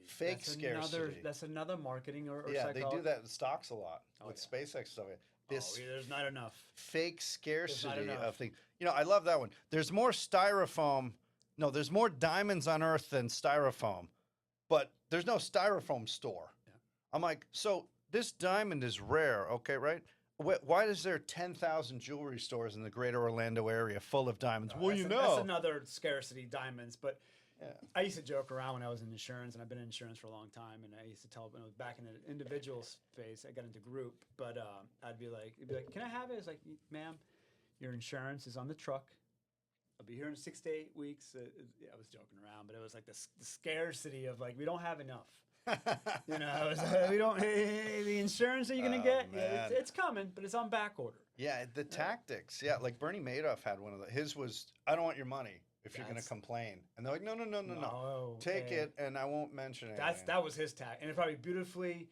Fake scarcity. That's another marketing or Yeah, psychology. they do that in stocks a lot with yeah. SpaceX stuff. There's not enough. Fake scarcity enough. of things. I love that one. There's more styrofoam. No, there's more diamonds on Earth than styrofoam, but there's no styrofoam store. Yeah. I'm like, so this diamond is rare, okay, right? Why is there 10,000 jewelry stores in the greater Orlando area full of diamonds? That's another scarcity, diamonds. But yeah. I used to joke around when I was in insurance, and I've been in insurance for a long time. And I used to tell when I was back in the individual space, I got into group, but it'd be like, "Can I have it?" It's like, "Ma'am, your insurance is on the truck. I'll be here in 6 to 8 weeks." I was joking around, but it was like the scarcity of like, we don't have enough. It was, we don't. Hey, the insurance that you're gonna get, it's coming, but it's on back order. Yeah, the tactics. Yeah, like Bernie Madoff had one of the. His was, "I don't want your money if you're going to complain," and they're like, "No, take it, and I won't mention it." That was his tactic, and it probably beautifully.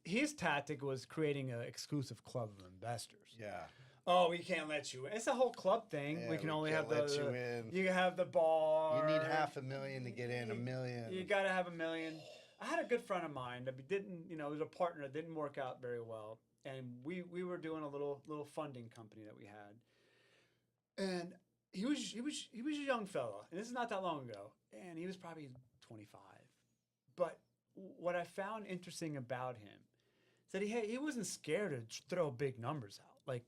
His tactic was creating an exclusive club of investors. Yeah. Oh, we can't let you in. It's a whole club thing. Yeah, We can we only can't have let the you in. you have the bar. You need $500,000 to get in, $1 million. You got to have $1 million. I had a good friend of mine that didn't, it was a partner that didn't work out very well, and we were doing a little funding company that we had, and he was a young fella, and this is not that long ago, and he was probably 25. But what I found interesting about him is that he wasn't scared to throw big numbers out. Like,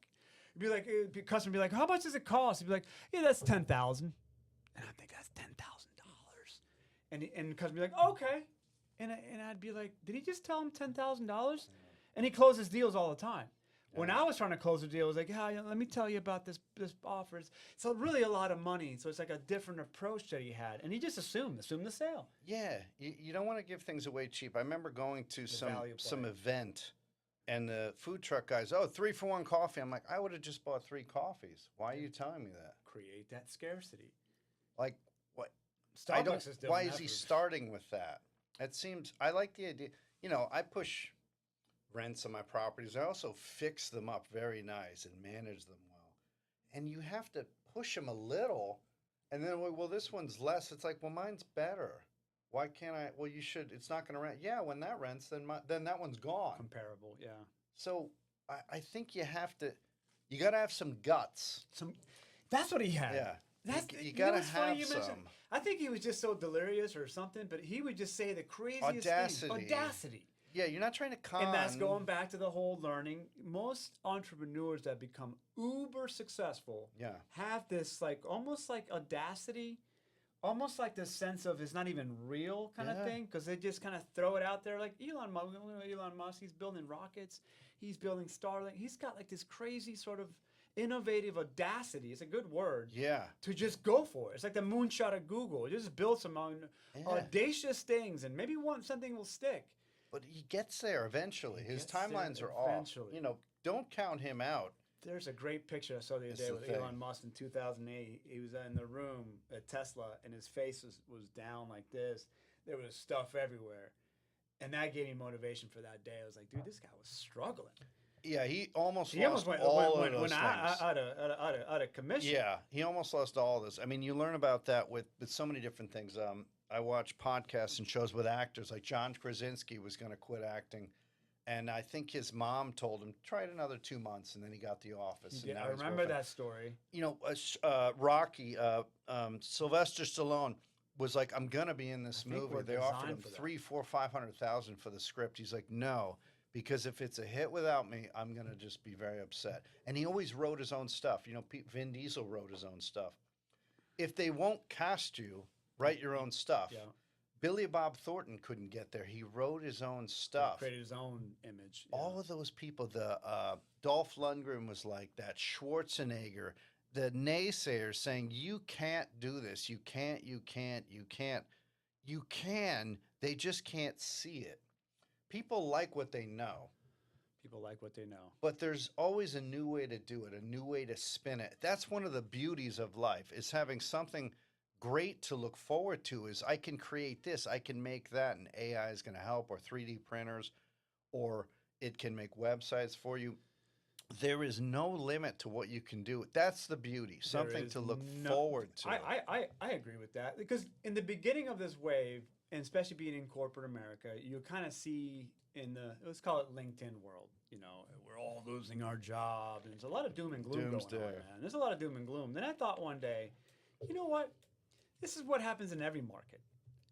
it'd be a customer would be like, "How much does it cost?" He'd be like, "Yeah, that's 10,000," and I think that's $10,000, and the customer would be like, "Okay." And I'd be like, did he just tell him $10,000? And he closes deals all the time. When I was trying to close a deal, I was like, yeah, let me tell you about this offer. It's really a lot of money. So it's like a different approach that he had. And he just assumed the sale. Yeah, you don't want to give things away cheap. I remember going to some event, and the food truck guys, 3-for-1 coffee. I'm like, I would have just bought 3 coffees. Why are you telling me that? Create that scarcity. Like, what? Starbucks is doing why that is he for- starting with that? It seems, I like the idea. I push rents on my properties. I also fix them up very nice and manage them well. And you have to push them a little, and then, well, this one's less. It's like, well, mine's better. Why can't I? Well, you should. It's not going to rent. Yeah, when that rents, then that one's gone. Comparable, yeah. So I think you got to have some guts. That's what he had. Yeah. That's you got to have some. I think he was just so delirious or something, but he would just say the craziest Audacity. things. Audacity. Yeah, you're not trying to con. And that's going back to the whole learning. Most entrepreneurs that become uber successful have this almost like audacity, almost like this sense of it's not even real kind of thing, because they just kind of throw it out there. Like Elon Musk, he's building rockets, he's building Starlink. He's got like this crazy sort of innovative audacity. It's a good word. Yeah. To just go for it. It's like the moonshot of Google. Just build some audacious things, and maybe something will stick. But he gets there eventually. His timelines are off. Don't count him out. There's a great picture I saw the other day with Elon Musk in 2008. He was in the room at Tesla, and his face was down like this. There was stuff everywhere. And that gave me motivation for that day. I was like, dude, this guy was struggling. Yeah, he almost lost all of those things. Out of commission. Yeah, he almost lost all of this. I mean, you learn about that with so many different things. I watch podcasts and shows with actors. Like John Krasinski was going to quit acting, and I think his mom told him, try it another 2 months, and then he got The Office. Yeah, I remember that story. Rocky, Sylvester Stallone was like, I'm going to be in this movie. They offered him $300,000-$500,000 for the script. He's like, no. Because if it's a hit without me, I'm going to just be very upset. And he always wrote his own stuff. Vin Diesel wrote his own stuff. If they won't cast you, write your own stuff. Yeah. Billy Bob Thornton couldn't get there. He wrote his own stuff. He created his own image. Yeah. All of those people, Dolph Lundgren was like that, Schwarzenegger, the naysayers saying, you can't do this. You can't. You can. They just can't see it. People like what they know. But there's always a new way to do it, a new way to spin it. That's one of the beauties of life, is having something great to look forward to. Is I can create this, I can make that, and AI is going to help, or 3D printers, or it can make websites for you. There is no limit to what you can do. That's the beauty, something to look forward to. I agree with that, because in the beginning of this wave, and especially being in corporate America, you kind of see let's call it LinkedIn world, we're all losing our jobs. And there's a lot of doom and gloom going on, man. There's a lot of doom and gloom. Then I thought one day, you know what? This is what happens in every market.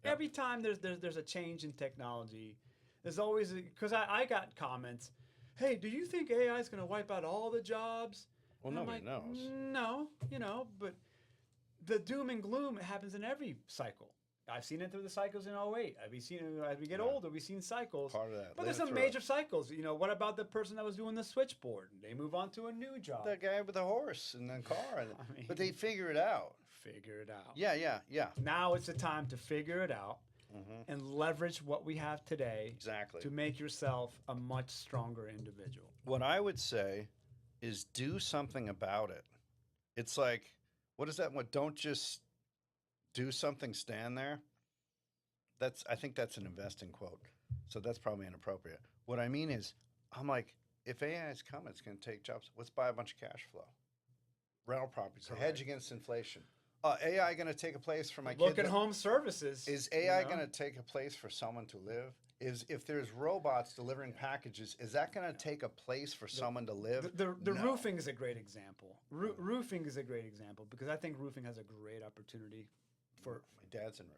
Yep. Every time there's a change in technology, there's always, because I got comments, hey, do you think AI is going to wipe out all the jobs? Well, nobody knows. No, but the doom and gloom happens in every cycle. I've seen it through the cycles in 2008. I've seen it as we get older. We've seen cycles. Part of that. But there's some major cycles. What about the person that was doing the switchboard? They move on to a new job. The guy with the horse and the car. But they figure it out. Yeah. Now it's the time to figure it out and leverage what we have today. Exactly. To make yourself a much stronger individual. What I would say is do something about it. It's like, what is that? Don't just do something, stand there. I think that's an investing quote. So that's probably inappropriate. What I mean is, I'm like, if AI is coming, it's going to take jobs. Let's buy a bunch of cash flow, rental properties, a hedge Correct. against inflation. AI going to take a place for my Look kid? at home services. Is AI going to take a place for someone to live? Is if there's robots delivering packages, is that going to take a place for someone to live? The No. roofing is a great example. Roofing is a great example because I think roofing has a great opportunity for, My dad's in roof.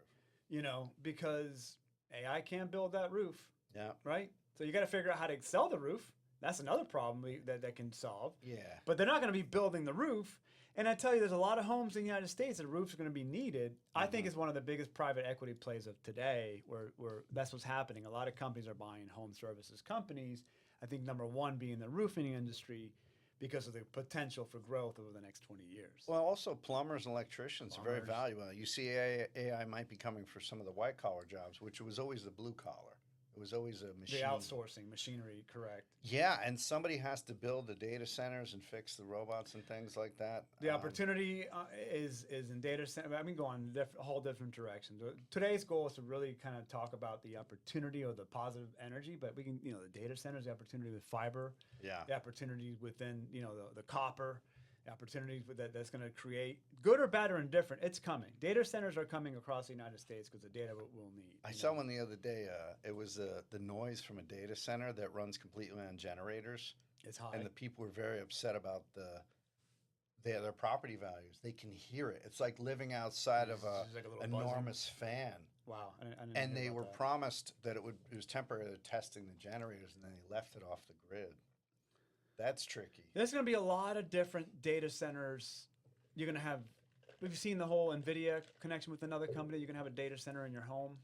you know, because AI can't build that roof, Yeah. right? So you got to figure out how to sell the roof. That's another problem that can solve. Yeah. But they're not going to be building the roof. And I tell you, there's a lot of homes in the United States that roofs are going to be needed. I think it's one of the biggest private equity plays of today where that's what's happening. A lot of companies are buying home services companies. I think number one being the roofing industry because of the potential for growth over the next 20 years. Well, also plumbers and electricians are very Plumbers. valuable. You see AI might be coming for some of the white collar jobs, which was always the blue collar. It was always a The machine. outsourcing, machinery, correct. Yeah, and somebody has to build the data centers and fix the robots and things like that. The opportunity is in data center. I mean, go on a whole different direction. Today's goal is to really kind of talk about the opportunity or the positive energy, but we can, you know, the data centers, the opportunity with fiber, Yeah. the opportunity within, you know, the copper, the opportunities that's going to create good or bad or indifferent. It's coming. Data centers are coming across the United States because the data we'll need. I saw one the other day. It was the noise from a data center that runs completely on generators, It's high. and the people were very upset about their property values. They can hear it. It's like living outside of a It's like a little buzzing. enormous fan. Wow. I didn't And hear they about were that. promised that it was temporary testing the generators, and then they left it off the grid. That's tricky. There's going to be a lot of different data centers. You're going to have, we've seen the whole NVIDIA connection with another company. You're going to have a data center in your home.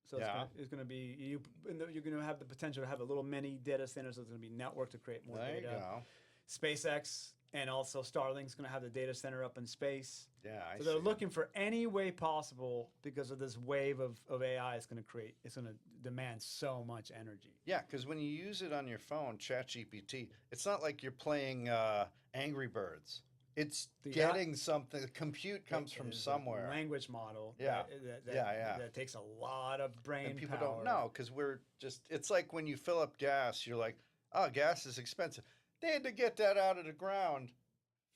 So Yeah. it's going to be, you're going to have the potential to have a little mini data center. So it's going to be networked to create more There you data. go. SpaceX and also Starlink's going to have the data center up in space. Yeah, I So they're see. looking for any way possible because of this wave of AI. It's going to demand so much energy. Yeah, because when you use it on your phone, ChatGPT, it's not like you're playing Angry Birds. It's The getting something. The compute comes from It is a somewhere. language model. Yeah. That, that takes a lot of brain And people power. don't know because we're just, it's like when you fill up gas, you're like, oh, gas is expensive. They had to get that out of the ground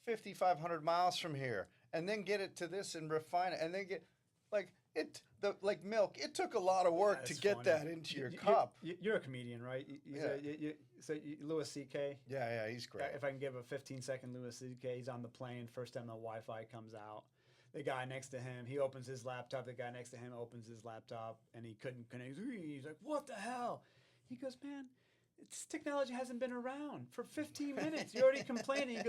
5,500 miles from here and then get it to this and refine it and then get, like milk. It took a lot of work to That's get funny. that into your cup. You're a comedian, right? Louis C.K. Yeah, he's great. If I can give a 15-second Louis C.K., he's on the plane. First time the Wi-Fi comes out. The guy next to him, he opens his laptop. The guy next to him opens his laptop, and he couldn't connect. He's like, "What the hell?" He goes, "Man, this technology hasn't been around for 15 minutes. You're already complaining."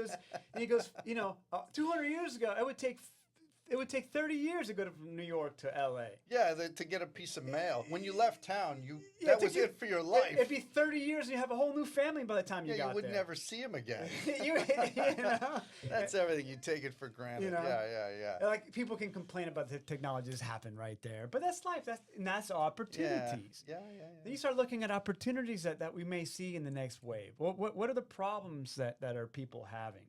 He goes, you know, 200 years ago, it would take 30 years to go from New York to L.A. Yeah, to get a piece of mail. When you left town, Yeah, that to was get- it for your life. It'd be 30 years and you have a whole new family by the time you Yeah, got you would there. never see him again. you know? That's everything. You take it for granted. You know? Yeah. Like people can complain about the technology that's happened right there, but that's life. That's opportunities. Yeah. Then you start looking at opportunities that we may see in the next wave. What are the problems that are people having?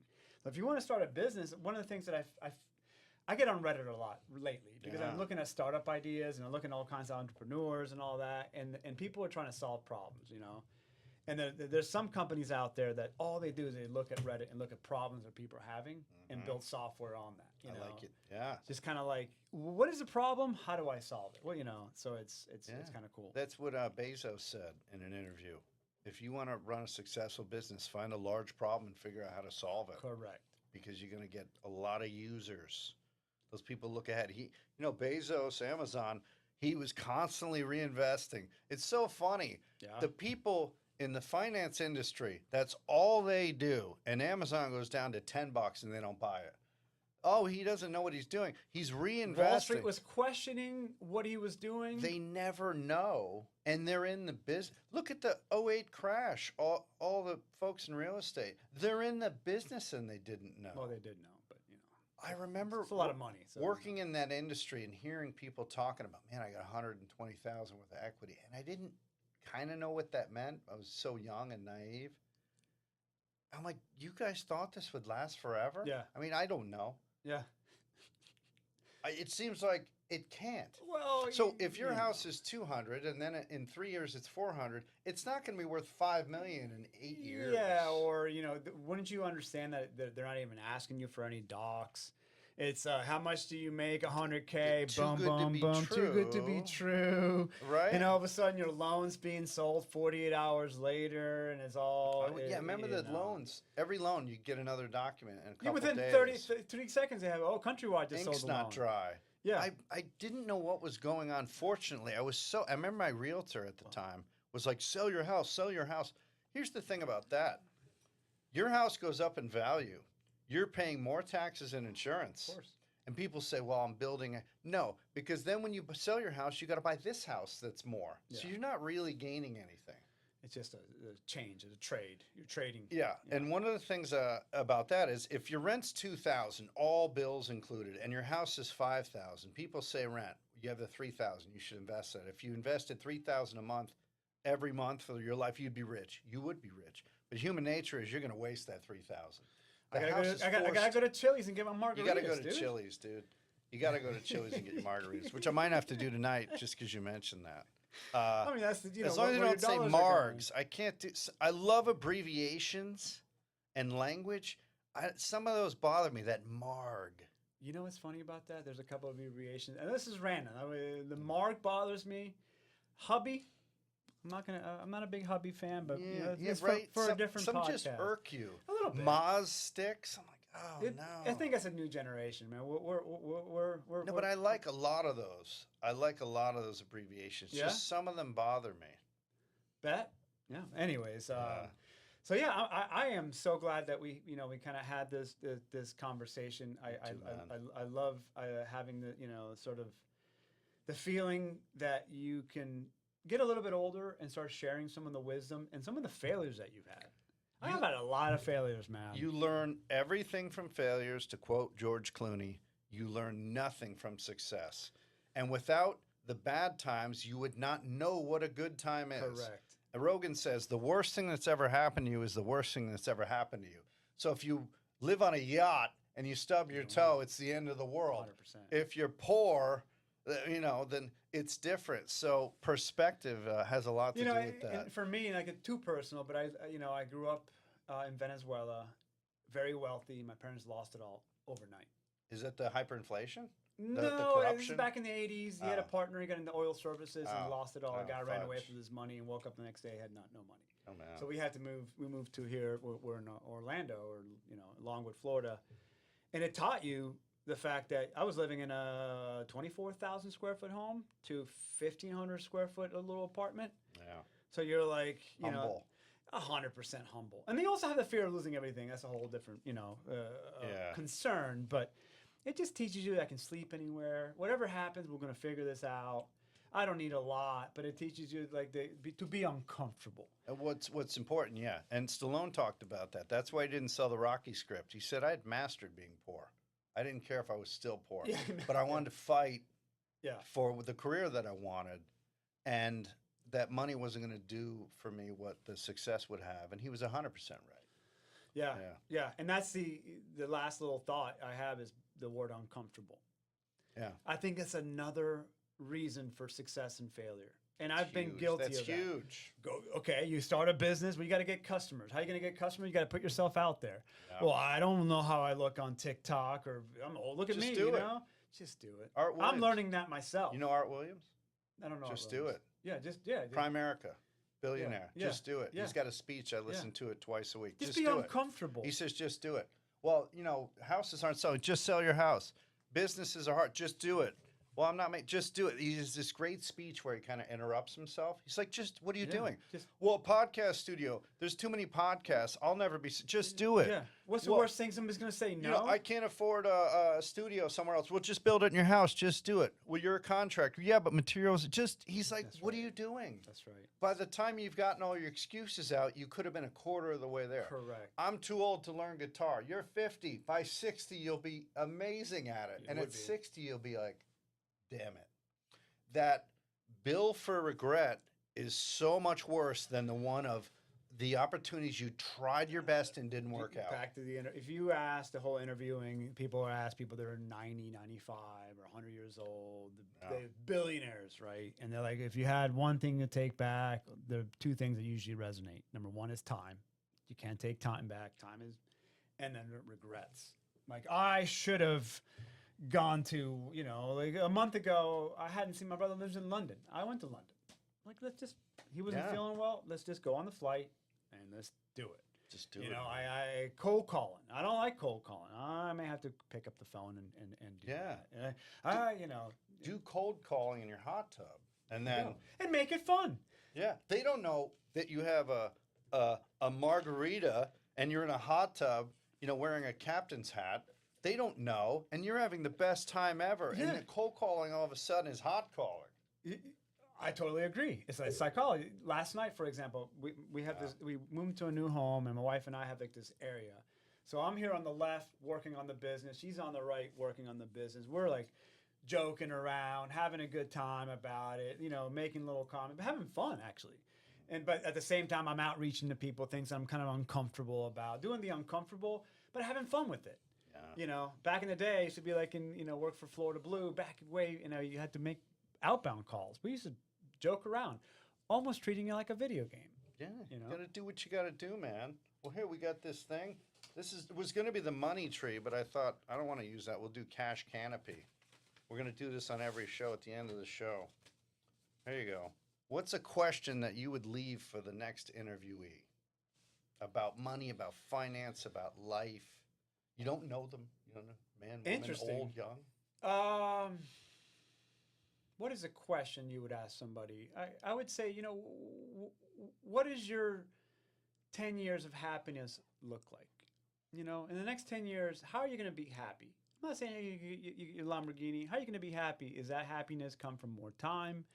So if you want to start a business, one of the things that I get on Reddit a lot lately because I'm Yeah. looking at startup ideas and I'm looking at all kinds of entrepreneurs and all that, and people are trying to solve problems, you know. And there's some companies out there that all they do is they look at Reddit and look at problems that people are having and build software on that. You I know? like it. Yeah. Just kind of like, what is the problem? How do I solve it? Well, you know, so it's kind of cool. That's what Bezos said in an interview. If you want to run a successful business, find a large problem and figure out how to solve it. Correct. Because you're going to get a lot of users. Those people look ahead. Bezos, Amazon, he was constantly reinvesting. It's so funny. Yeah. The people in the finance industry, that's all they do. And Amazon goes down to $10 and they don't buy it. Oh, he doesn't know what he's doing. He's reinvesting. Wall Street was questioning what he was doing. They never know, and they're in the business. Look at the '08 crash. All the folks in real estate, they're in the business and they didn't know. Well, they did know, but you know, I remember it's a lot of money. So. working in that industry and hearing people talking about, man, I got 120,000 worth of equity, and I didn't kind of know what that meant. I was so young and naive. I'm like, you guys thought this would last forever? Yeah. I mean, I don't know. Yeah. It seems like It can't. Well, So if your you house know. is 200 and then in 3 years it's 400, it's not going to be worth 5 million in 8 years. Yeah, or wouldn't you understand that they're not even asking you for any docs? It's how much do you make? 100K. Too Boom, good to boom, be boom. Too good to be true, true. And right? all of a sudden, your loan's being sold 48 hours later, and it's all. Yeah, remember the loans. Every loan, you get another document in a Yeah, couple within days. 3 seconds, they have Countrywide just sold Ink's the not loan. dry. Yeah. I didn't know what was going on. Fortunately, I remember my realtor at the time was like, sell your house, sell your house. Here's the thing about that. Your house goes up in value. You're paying more taxes and insurance. Of course. And people say, well, I'm building a. No, because then when you sell your house, you got to buy this house that's more. So Yeah. you're not really gaining anything. It's just a change, a trade. You're trading. Yeah, and one of the things about that is if your rent's 2,000, all bills included, and your house is 5,000, people say rent. You have the 3,000. You should invest that. If you invested 3,000 a month, every month for your life, you'd be rich. You would be rich. But human nature is you're going to waste that 3,000. I gotta go to Chili's and get my margaritas. You got to go to dude. Chili's, dude. You got to go to Chili's and get your margaritas, which I might have to do tonight just because you mentioned that. I mean, that's As long as you don't say margs, I can't do. I love abbreviations and language. Some of those bother me. That marg. You know what's funny about that? There's a couple of abbreviations, and this is random. The marg bothers me. Hubby. I'm not a big hubby fan, but it's right. for a different some podcast. just irk you. A little bit. Moz sticks. I'm like, oh no. I think that's a new generation, man. We're No, but I like a lot of those. I like a lot of those abbreviations. Yeah? Just some of them bother me. bet. Yeah. Anyways, Yeah. so yeah, I am so glad that we kind of had this conversation. I love having the sort of the feeling that you can get a little bit older and start sharing some of the wisdom and some of the failures that you've had. I've had a lot of failures, man. You learn everything from failures, to quote George Clooney. You learn nothing from success. And without the bad times, you would not know what a good time is. Correct. And Rogan says the worst thing that's ever happened to you is the worst thing that's ever happened to you. So if you live on a yacht and you stub your toe, it's the end of the world. 100%. If you're poor, then it's different. So perspective has a lot to do with that. And for me, like too personal, but I grew up in Venezuela, very wealthy. My parents lost it all overnight. Is it the hyperinflation? No, the this is corruption? back in the 80s. He had a partner, he got into oil services and lost it all. The guy ran away fudge. with his money and woke up the next day, had no money. Oh, man. So we had to move. We moved to here. We're in Orlando, or Longwood, Florida, and it taught you the fact that I was living in a 24,000 square foot home to 1,500 square foot a little apartment. Yeah. So you're like, Humble. 100% humble. And they also have the fear of losing everything. That's a whole different, concern. But it just teaches you that I can sleep anywhere. Whatever happens, we're going to figure this out. I don't need a lot, but it teaches you to be uncomfortable. And what's important, yeah. And Stallone talked about that. That's why he didn't sell the Rocky script. He said, I had mastered being poor. I didn't care if I was still poor. Yeah, but I wanted to fight Yeah. for the career that I wanted. And that money wasn't going to do for me what the success would have. And he was 100% right. Yeah. And that's the last little thought I have is the word uncomfortable. Yeah. I think it's another reason for success and failure. And I've been Huge. guilty That's of that. huge. Okay, you start a business, well, you got to get customers. How are you going to get customers? You got to put yourself out there. Yeah. Well, I don't know how I look on TikTok or look at Just me, do it. Just do it. Art Williams. I'm learning that myself. You know Art Williams? I don't know. Just Art do Williams. it. Yeah. Primerica, billionaire. Yeah. Just do it. Yeah. He's got a speech. I listen to it twice a week. Just Just be do it. uncomfortable. He says, just do it. Well, houses aren't selling. Just sell your house. Businesses are hard. Just do it. Well, I'm not making. Just do it. He has this great speech where he kind of interrupts himself. He's like, what are you doing? Well, podcast studio. There's too many podcasts. I'll never be. Just do it. Yeah. What's the worst thing somebody's going to say? No. I can't afford a studio somewhere else. Well, just build it in your house. Just do it. Well, you're a contractor. Yeah, but materials. He's like, what are you doing? That's right. By the time you've gotten all your excuses out, you could have been a quarter of the way there. Correct. I'm too old to learn guitar. You're 50. By 60, you'll be amazing at it. And at 60, you'll be like, damn it. That bill for regret is so much worse than the one of the opportunities you tried your best and didn't work out. Back to if you ask the whole interviewing, people ask people that are 90, 95, or 100 years old, they're billionaires, right? And they're like, if you had one thing to take back, there are two things that usually resonate. Number one is time. You can't take time back. Time is, and then regrets. Like, I should have gone to, like a month ago, I hadn't seen my brother lives in London. I went to London. Like, he wasn't feeling well. Let's just go on the flight and let's do it. Just do it. I cold calling. I don't like cold calling. I may have to pick up the phone and do that. Do cold calling in your hot tub. And then and make it fun. Yeah. They don't know that you have a margarita and you're in a hot tub, wearing a captain's hat. They don't know, and you're having the best time ever. Yeah. And the cold calling all of a sudden is hot calling. I totally agree. It's like psychology. Last night, for example, we have this. We moved to a new home, and my wife and I have like this area. So I'm here on the left working on the business. She's on the right working on the business. We're like joking around, having a good time about it. Making little comments, but having fun actually. But at the same time, I'm outreaching to people, things I'm kind of uncomfortable about, doing the uncomfortable, but having fun with it. Yeah. Back in the day, I used to be like work for Florida Blue. Back way, you had to make outbound calls. We used to joke around, almost treating it like a video game. Yeah, you got to do what you got to do, man. Well, here we got this thing. Was going to be the money tree, but I thought I don't want to use that. We'll do cash canopy. We're going to do this on every show at the end of the show. There you go. What's a question that you would leave for the next interviewee? About money, about finance, about life. You don't know them. You don't know man, woman, old, young. What is a question you would ask somebody? I would say, what does your 10 years of happiness look like? In the next 10 years, how are you going to be happy? I'm not saying you're Lamborghini. How are you going to be happy? Is that happiness come from more time?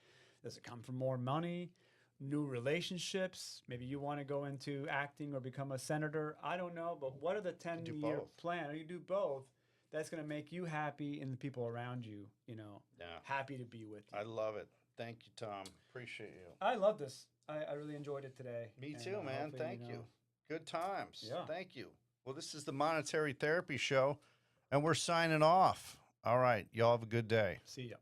Does it come from more money? New relationships? Maybe you want to go into acting or become a senator. I don't know, but what are the 10-year plan? Or you do both. That's going to make you happy and the people around you, happy to be with you. I love it. Thank you, Tom. Appreciate you. I love this. I really enjoyed it today. Me too, man. Thank you. Good times. Yeah. Thank you. Well, this is the Monetary Therapy Show, and we're signing off. All right. Y'all have a good day. See ya.